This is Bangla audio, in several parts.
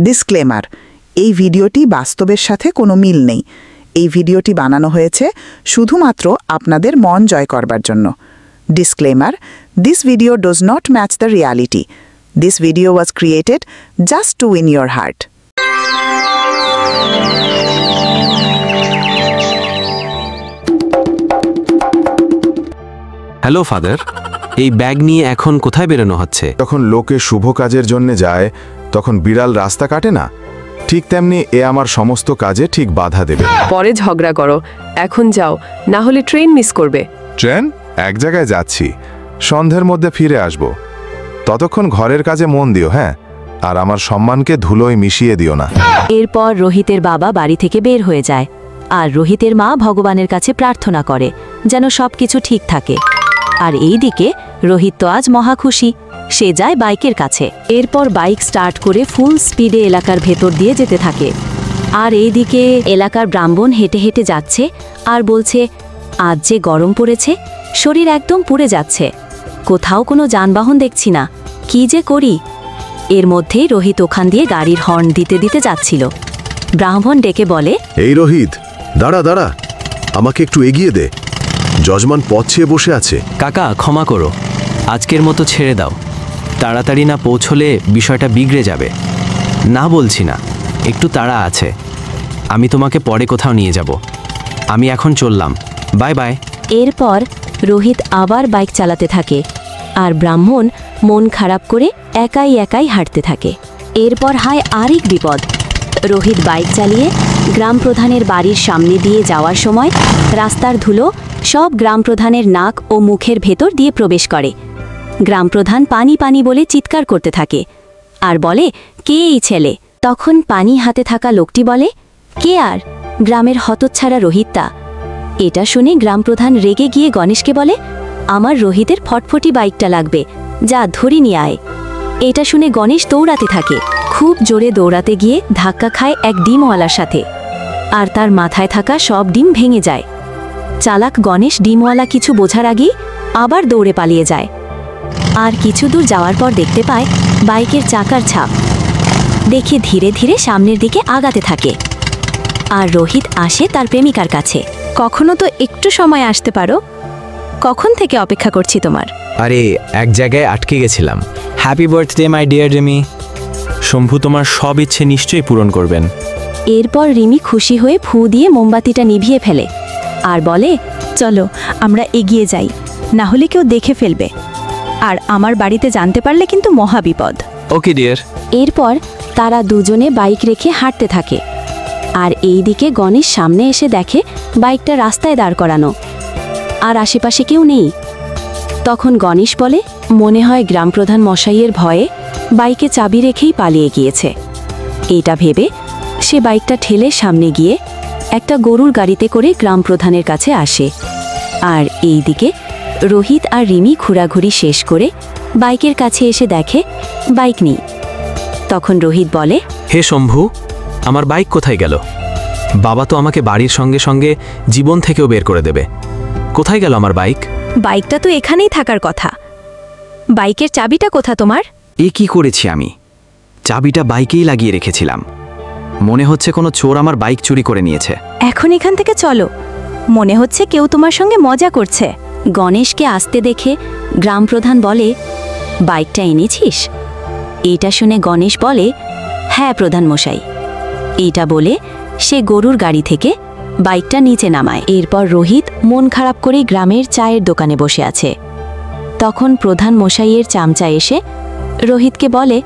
ডিসক্লেমার, এই ভিডিওটি বাস্তবের সাথে কোনো মিল নেই। এই ভিডিওটি বানানো হয়েছে শুধুমাত্র আপনাদের মন জয় করবার জন্য। Disclaimer, this video dose not match the reality. This video was created just to win your heart. Hello father, এই ব্যাগ নিয়ে এখন কোথায় বেরোনো হচ্ছে? যখন লোকে শুভ কাজের জন্য যায় তখন বিড়াল রাস্তা কাটে না, ঠিক তেমনি এ আমার সমস্ত কাজে ঠিক বাধা দেবে। পরে ঝগড়া করো, এখন যাও, না হলে ট্রেন মিস করবে। ট্রেন? এক জায়গায় যাচ্ছি, সন্ধ্যের মধ্যে ফিরে আসব। ততক্ষণ ঘরের কাজে মন দিও, হ্যাঁ, আর আমার সম্মানকে ধুলোয় মিশিয়ে দিও না। এরপর রোহিতের বাবা বাড়ি থেকে বের হয়ে যায়, আর রোহিতের মা ভগবানের কাছে প্রার্থনা করে যেন সবকিছু ঠিক থাকে। আর এইদিকে রোহিত তো আজ মহা খুশি, সে যায় বাইকের কাছে। এরপর বাইক স্টার্ট করে ফুল স্পিডে এলাকার ভেতর দিয়ে যেতে থাকে। আর এইদিকে এলাকার ব্রাহ্মণ হেঁটে হেঁটে যাচ্ছে আর বলছে, আজ যে গরম পড়েছে, শরীর একদম পুড়ে যাচ্ছে, কোথাও কোনো যানবাহন দেখছি না, কি যে করি। এর মধ্যেই রোহিত ওখান দিয়ে গাড়ির হর্ন দিতে দিতে যাচ্ছিল। ব্রাহ্মণ ডেকে বলে, এই রোহিত, দাঁড়া দাঁড়া, আমাকে একটু এগিয়ে দে, যজমান পথ চেয়ে বসে আছে। কাকা, ক্ষমা করো, আজকের মতো ছেড়ে দাও। তাড়াতাড়ি না পৌঁছলে বিষয়টা বিগড়ে যাবে। না বলছি না, একটু তাড়া আছে, আমি তোমাকে পরে কোথাও নিয়ে যাব। আমি এখন চললাম, বাই বাই। এরপর রোহিত আবার বাইক চালাতে থাকে, আর ব্রাহ্মণ মন খারাপ করে একাই একাই হাঁটতে থাকে। এরপর হয় আরেক বিপদ। রোহিত বাইক চালিয়ে গ্রাম প্রধানের বাড়ির সামনে দিয়ে যাওয়ার সময় রাস্তার ধুলো সব গ্রাম প্রধানের নাক ও মুখের ভেতর দিয়ে প্রবেশ করে। গ্রাম প্রধান পানি পানি বলে চিৎকার করতে থাকে আর বলে, কে এই ছেলে? তখন পানি হাতে থাকা লোকটি বলে, কে আর? গ্রামের হতচ্ছাড়া রোহিতটা। এটা শুনে গ্রাম প্রধান রেগে গিয়ে গণেশকে বলে, আমার রোহিতের ফটফটি বাইকটা লাগবে, যা ধরি নিয়ে আয়। এটা শুনে গণেশ দৌড়াতে থাকে। খুব জোরে দৌড়াতে গিয়ে ধাক্কা খায় এক ডিমওয়ালার সাথে, আর তার মাথায় থাকা সব ডিম ভেঙে যায়। চালাক গণেশ ডিমওয়ালা কিছু বোঝার আগেই আবার দৌড়ে পালিয়ে যায়। আর কিছু দূর যাওয়ার পর দেখতে পায় বাইকের চাকার ছাপ। দেখে ধীরে ধীরে সামনের দিকে আগাতে থাকে। আর রোহিত আসে তার প্রেমিকার কাছে। কখনো তো একটু সময় আসতে পারো, কখন থেকে অপেক্ষা করছি তোমার। আরে, এক জায়গায় আটকে গেছিলাম। Happy birthday my dear Rimi. Shambhu তোমার সব ইচ্ছে নিশ্চয়ই পূরণ করবেন। এরপর রিমি খুশি হয়ে ফু দিয়ে মোমবাতিটা নিভিয়ে ফেলে আর বলে, চলো আমরা এগিয়ে যাই, না হলে কেউ দেখে ফেলবে, আর আমার বাড়িতে জানতে পারলে কিন্তু মহা বিপদ। Okay dear. এরপর তারা দুজনে বাইক রেখে হাঁটতে থাকে। আর এইদিকে গণেশ সামনে এসে দেখে বাইকটা রাস্তায় দাঁড় করানো, আর আশেপাশে কেউ নেই। তখন গণেশ বলে, মনে হয় গ্রামপ্রধান মশাইয়ের ভয়ে বাইকে চাবি রেখেই পালিয়ে গিয়েছে। এইটা ভেবে সে বাইকটা ঠেলে সামনে গিয়ে একটা গরুর গাড়িতে করে গ্রামপ্রধানের কাছে আসে। আর এইদিকে রোহিত আর রিমি ঘোরাঘুরি শেষ করে বাইকের কাছে এসে দেখে বাইক নেই। তখন রোহিত বলে, হে শম্ভু, আমার বাইক কোথায় গেল? বাবা তো আমাকে বাড়ির সঙ্গে সঙ্গে জীবন থেকেও বের করে দেবে। কোথায় গেল আমার বাইক? বাইকটা তো এখানেই থাকার কথা, বাইকের চাবিটা কোথা তোমার? এ কি করেছি আমি? চাবিটা বাইকেই লাগিয়ে রেখেছিলাম। মনে হচ্ছে কোনো চোর আমার বাইক চুরি করে নিয়েছে। এখন এখান থেকে চলো, মনে হচ্ছে কেউ তোমার সঙ্গে মজা করছে। গণেশকে আসতে দেখে গ্রামপ্রধান বলে, বাইকটা এনেছিস? এইটা শুনে গণেশ বলে, হ্যাঁ প্রধান মশাই। এইটা বলে সে গরুর গাড়ি থেকে বাইকটা নিচে নামায়। এরপর রোহিত মন খারাপ করে গ্রামের চায়ের দোকানে বসে আছে। তখন প্রধান মশাইয়ের চামচা এসে রোহিতকে বলে,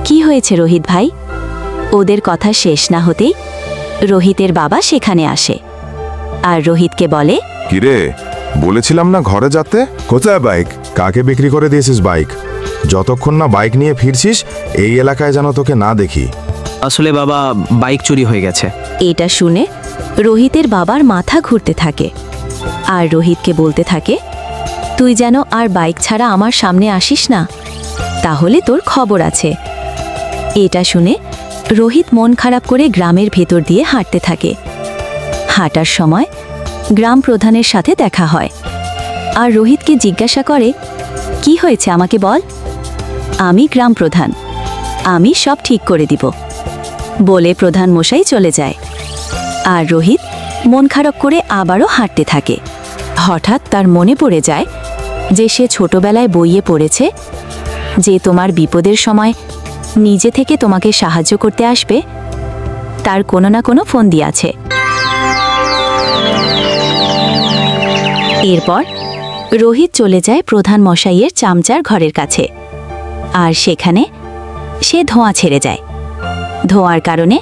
কি হয়েছে রোহিত ভাই? ওদের কথা শেষ না হতেই রোহিতের বাবা সেখানে আসে আর রোহিতকে বলে, কিরে, বলেছিলাম না ঘরে যেতে? কোথায় বাইক? কাকে বিক্রি করে দিয়েছিস বাইক? যতক্ষণ না বাইক নিয়ে ফিরছিস এই এলাকায় যেন তোকে না দেখি। আসলে বাবা, বাইক চুরি হয়ে গেছে। এটা শুনে রোহিতের বাবার মাথা ঘুরতে থাকে আর রোহিতকে বলতে থাকে, তুই যেন আর বাইক ছাড়া আমার সামনে আসিস না, তাহলে তোর খবর আছে। এটা শুনে রোহিত মন খারাপ করে গ্রামের ভেতর দিয়ে হাঁটতে থাকে। হাঁটার সময় গ্রাম প্রধানের সাথে দেখা হয় আর রোহিতকে জিজ্ঞাসা করে, কি হয়েছে আমাকে বল। আমি গ্রাম প্রধান, আমি সব ঠিক করে দিব। বলে প্রধান মশাই চলে যায়। আর রোহিত মন খারাপ করে আবারও হাঁটতে থাকে। হঠাৎ তার মনে পড়ে যায় যে সে ছোটবেলায় বইয়ে পড়েছে যে তোমার বিপদের সময় নিজে থেকে তোমাকে সাহায্য করতে আসবে তার কোনো না কোনো ফন্দি আছে। এরপর রোহিত চলে যায় প্রধান মশাইয়ের চামচার ঘরের কাছে। আর সেখানে সে ধোঁয়া ছেড়ে যায়। ধোঁয়ার কারণে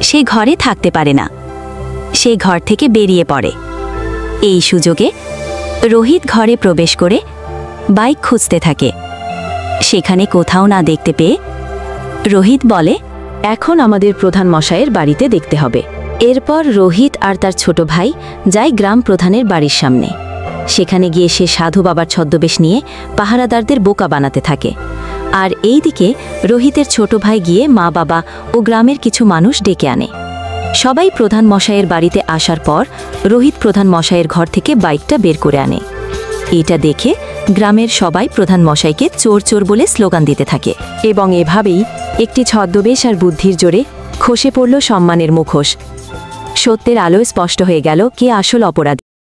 সে ঘরে থাকতে পারে না। সে ঘর থেকে বেরিয়ে পড়ে। এই সুযোগে রোহিত ঘরে প্রবেশ করে বাইক খুঁজতে থাকে। সেখানে কোথাও না দেখতে পেয়ে রোহিত বলে, এখন আমাদের প্রধান মশাইয়ের বাড়িতে দেখতে হবে। এরপর রোহিত আর তার ছোট ভাই যায় গ্রাম প্রধানের বাড়ির সামনে। সেখানে গিয়ে সে সাধু বাবার ছদ্মবেশ নিয়ে পাহারাদারদের বোকা বানাতে থাকে। আর এইদিকে রোহিতের ছোট ভাই গিয়ে মা বাবা ও গ্রামের কিছু মানুষ ডেকে আনে। সবাই প্রধান মশাইয়ের বাড়িতে আসার পর রোহিত প্রধান মশাইয়ের ঘর থেকে বাইকটা বের করে আনে। এটা দেখে গ্রামের সবাই প্রধান মশাইকে চোর চোর বলে স্লোগান দিতে থাকে। এবং এভাবেই একটি ছদ্মবেশ আর বুদ্ধির জোরে খসে পড়ল সম্মানের মুখোশ। সত্যের আলোয় স্পষ্ট হয়ে গেল কে আসল অপরাধী।